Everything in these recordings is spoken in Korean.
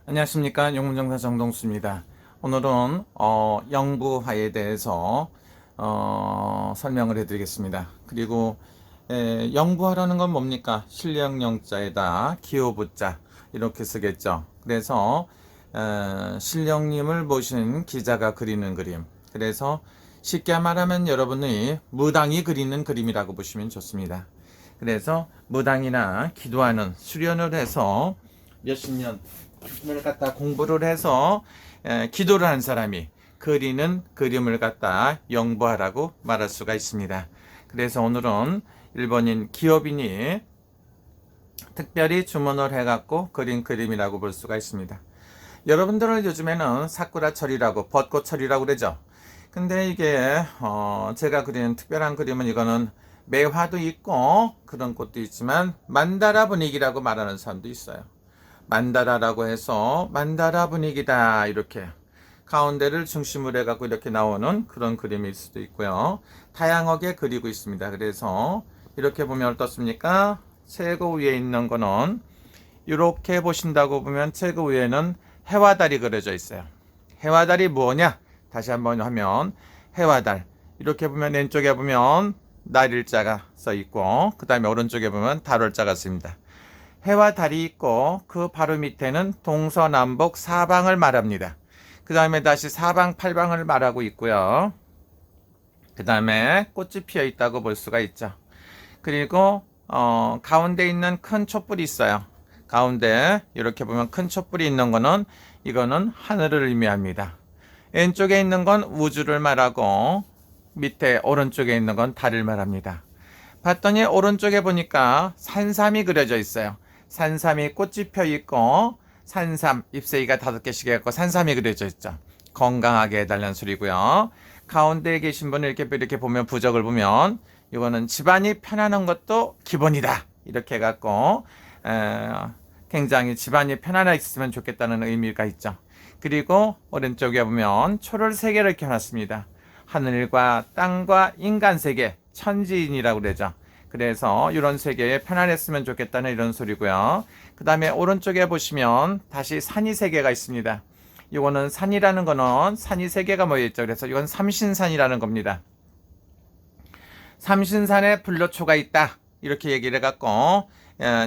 안녕하십니까. 영문정사 정동수입니다. 오늘은 영부화에 대해서 설명을 해드리겠습니다. 그리고 영부화라는 건 뭡니까? 신령영자에다 기호부자 이렇게 쓰겠죠. 그래서 신령님을 모신 기자가 그리는 그림. 그래서 쉽게 말하면 여러분이 무당이 그리는 그림이라고 보시면 좋습니다. 그래서 무당이나 기도하는 수련을 해서 몇십 년을 갖다 공부를 해서 기도를 한 사람이 그리는 그림을 갖다 영부하라고 말할 수가 있습니다. 그래서 오늘은 일본인 기업인이 특별히 주문을 해갖고 그린 그림이라고 볼 수가 있습니다. 여러분들은 요즘에는 사쿠라철이라고 벚꽃철이라고 그러죠. 근데 이게 제가 그린 특별한 그림은 이거는 매화도 있고 그런 꽃도 있지만 만다라 분위기라고 말하는 사람도 있어요. 만다라라고 해서 만다라 분위기다 이렇게 가운데를 중심으로 해갖고 이렇게 나오는 그런 그림일 수도 있고요. 다양하게 그리고 있습니다. 그래서 이렇게 보면 어떻습니까? 최고 위에 있는 거는 이렇게 보신다고 보면 최고 위에는 해와 달이 그려져 있어요. 해와 달이 뭐냐? 다시 한번 하면 해와 달 이렇게 보면 왼쪽에 보면 날일자가 써 있고 그 다음에 오른쪽에 보면 달월자가 씁니다. 해와 달이 있고 그 바로 밑에는 동서남북 사방을 말합니다. 그 다음에 다시 사방 팔방을 말하고 있고요. 그 다음에 꽃이 피어 있다고 볼 수가 있죠. 그리고 가운데 있는 큰 촛불이 있어요. 가운데 이렇게 보면 큰 촛불이 있는 거는 이거는 하늘을 의미합니다. 왼쪽에 있는 건 우주를 말하고 밑에 오른쪽에 있는 건 달을 말합니다. 봤더니 오른쪽에 보니까 산삼이 그려져 있어요. 산삼이 꽃이 펴 있고 산삼 잎새기가 5개씩 해갖고 산삼이 그려져 있죠. 건강하게 해달라는 소리고요. 가운데에 계신 분을 이렇게 보면 부적을 보면 이거는 집안이 편안한 것도 기본이다. 이렇게 해갖고 굉장히 집안이 편안하게 있으면 좋겠다는 의미가 있죠. 그리고 오른쪽에 보면 초를 3개를 켜놨습니다. 하늘과 땅과 인간 세계, 천지인이라고 그러죠. 그래서 이런 세계에 편안했으면 좋겠다는 이런 소리고요. 그 다음에 오른쪽에 보시면 다시 산이 3개가 있습니다. 이거는 산이라는 거는 산이 3개가 모여있죠. 그래서 이건 삼신산이라는 겁니다. 삼신산에 불로초가 있다. 이렇게 얘기를 해갖고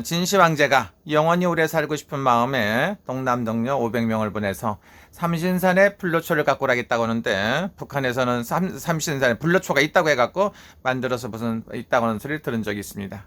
진시황제가 영원히 오래 살고 싶은 마음에 동남동료 500명을 보내서 삼신산에 불로초를 갖고 오라겠다고 하는데 북한에서는 삼신산에 불로초가 있다고 해갖고 만들어서 무슨 있다고 하는 소리를 들은 적이 있습니다.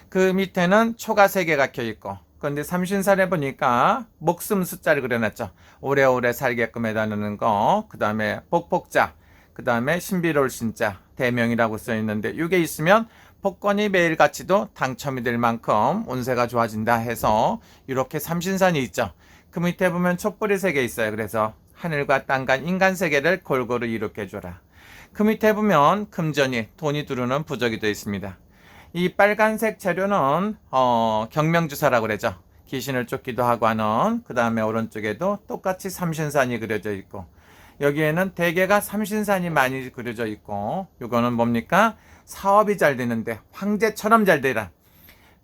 그 밑에는 초가 3개가 켜있고 그런데 삼신산에 보니까 목숨 숫자를 그려놨죠. 오래오래 살게끔 해달라는 거. 그 다음에 복복자, 그 다음에 신비로울 신자, 대명이라고 써있는데 이게 있으면 복권이 매일같이도 당첨이 될 만큼 운세가 좋아진다 해서 이렇게 삼신산이 있죠. 그 밑에 보면 촛불이 3개 있어요. 그래서 하늘과 땅과 인간 세계를 골고루 이룩해 줘라. 그 밑에 보면 금전이 돈이 두르는 부적이 되어 있습니다. 이 빨간색 재료는 경명주사라고 그러죠. 귀신을 쫓기도 하고 하는. 그 다음에 오른쪽에도 똑같이 삼신산이 그려져 있고 여기에는 대개가 삼신산이 많이 그려져 있고 이거는 뭡니까? 사업이 잘 되는데 황제처럼 잘 되라.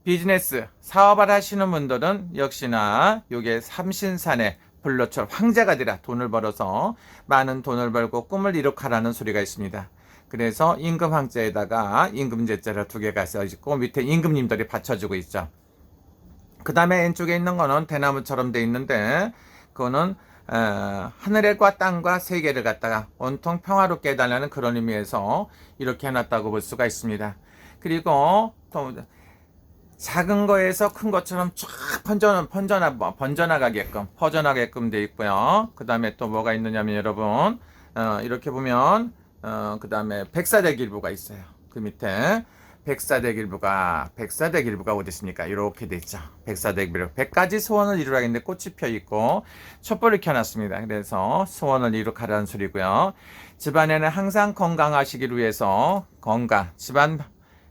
비즈니스 사업을 하시는 분들은 역시나 요게 삼신산의 불로처럼 황제가 되라. 돈을 벌어서 많은 돈을 벌고 꿈을 이룩하라는 소리가 있습니다. 그래서 임금 황제에다가 임금제자를 2개가 써 있고 밑에 임금님들이 받쳐주고 있죠. 그 다음에 왼쪽에 있는 거는 대나무처럼 돼 있는데 그거는 하늘과 땅과 세계를 갖다가 온통 평화롭게 해달라는 그런 의미에서 이렇게 해놨다고 볼 수가 있습니다. 그리고 또 작은 거에서 큰 것처럼 쫙 퍼져나가게끔 돼 있고요. 그 다음에 또 뭐가 있느냐면 여러분 이렇게 보면 그 다음에 백사대길부가 있어요. 그 밑에 백사대길부가 어디 있습니까? 이렇게 돼 있죠. 백사대길부 100가지 소원을 이루라겠는데 꽃이 펴 있고 촛불을 켜놨습니다. 그래서 소원을 이루라는 소리고요. 집안에는 항상 건강하시기를 위해서 건강, 집안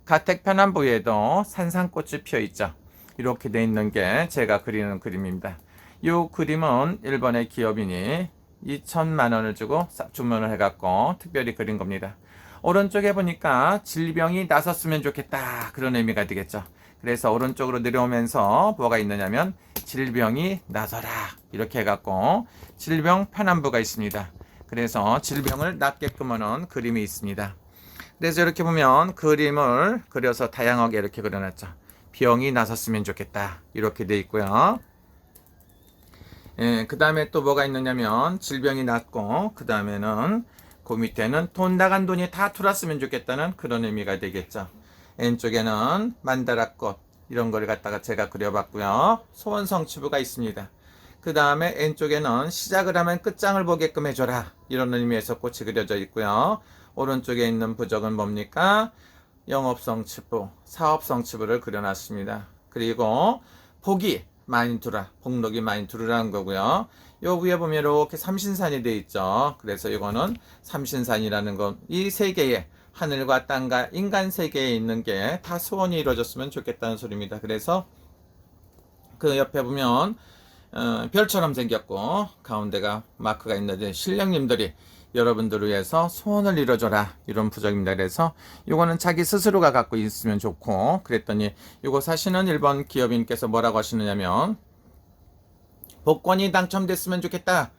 가택 편안부에도 산산꽃이 피어 있죠. 이렇게 돼 있는 게 제가 그리는 그림입니다. 이 그림은 일본의 기업인이 2천만 원을 주고 주문을 해갖고 특별히 그린 겁니다. 오른쪽에 보니까 질병이 나섰으면 좋겠다 그런 의미가 되겠죠. 그래서 오른쪽으로 내려오면서 뭐가 있느냐면 질병이 나서라 이렇게 해갖고 질병 편안부가 있습니다. 그래서 질병을 낫게끔 하는 그림이 있습니다. 그래서 이렇게 보면 그림을 그려서 다양하게 이렇게 그려놨죠. 병이 나섰으면 좋겠다 이렇게 돼 있고요. 그 다음에 또 뭐가 있느냐면 질병이 낫고 그 다음에는 그 밑에는 돈 나간 돈이 다 돌았으면 좋겠다는 그런 의미가 되겠죠. 왼쪽에는 만다라꽃 이런 걸 갖다가 제가 그려봤고요. 소원성취부가 있습니다. 그 다음에 왼쪽에는 시작을 하면 끝장을 보게끔 해줘라 이런 의미에서 꽃이 그려져 있고요. 오른쪽에 있는 부적은 뭡니까? 영업성취부, 사업성취부를 그려놨습니다. 그리고 복이 많이 두라, 복록이 많이 두르라는 거고요. 요 위에 보면 이렇게 삼신산이 되어 있죠. 그래서 이거는 삼신산이라는 것, 이 세계에 하늘과 땅과 인간 세계에 있는 게 다 소원이 이루어졌으면 좋겠다는 소리입니다. 그래서 그 옆에 보면 별처럼 생겼고 가운데가 마크가 있는데 신령님들이 여러분들을 위해서 소원을 이뤄줘라 이런 부적입니다. 그래서 이거는 자기 스스로가 갖고 있으면 좋고 그랬더니 이거 사시는 일본 기업인께서 뭐라고 하시느냐면 복권이 당첨됐으면 좋겠다.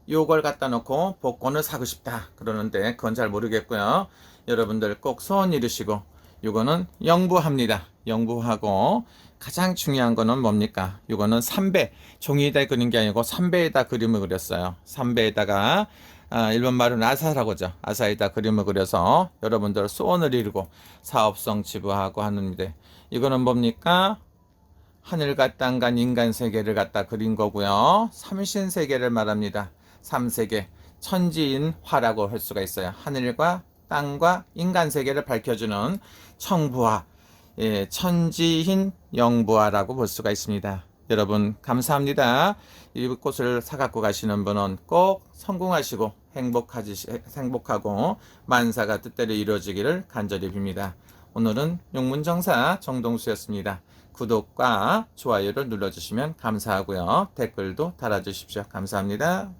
요걸 갖다 놓고 복권을 사고 싶다 그러는데 그건 잘 모르겠고요. 여러분들 꼭 소원 이루시고 요거는 영부합니다. 영부하고 가장 중요한 거는 뭡니까? 요거는 3배 종이에다 그린 게 아니고 3배에다 그림을 그렸어요. 3배에다가 일본 말은 아사라고 하죠. 아사에다 그림을 그려서 여러분들 소원을 이루고 사업성 지부하고 하는데 이거는 뭡니까? 하늘과 땅과 인간 세계를 갖다 그린 거고요. 삼신 세계를 말합니다. 3세계 천지인화라고 할 수가 있어요. 하늘과 땅과 인간 세계를 밝혀주는 청부화, 천지인 영부화라고 볼 수가 있습니다. 여러분 감사합니다. 이 꽃을 사갖고 가시는 분은 꼭 성공하시고 행복하고 만사가 뜻대로 이루어지기를 간절히 빕니다. 오늘은 용문정사 정동수였습니다. 구독과 좋아요를 눌러주시면 감사하고요. 댓글도 달아주십시오. 감사합니다.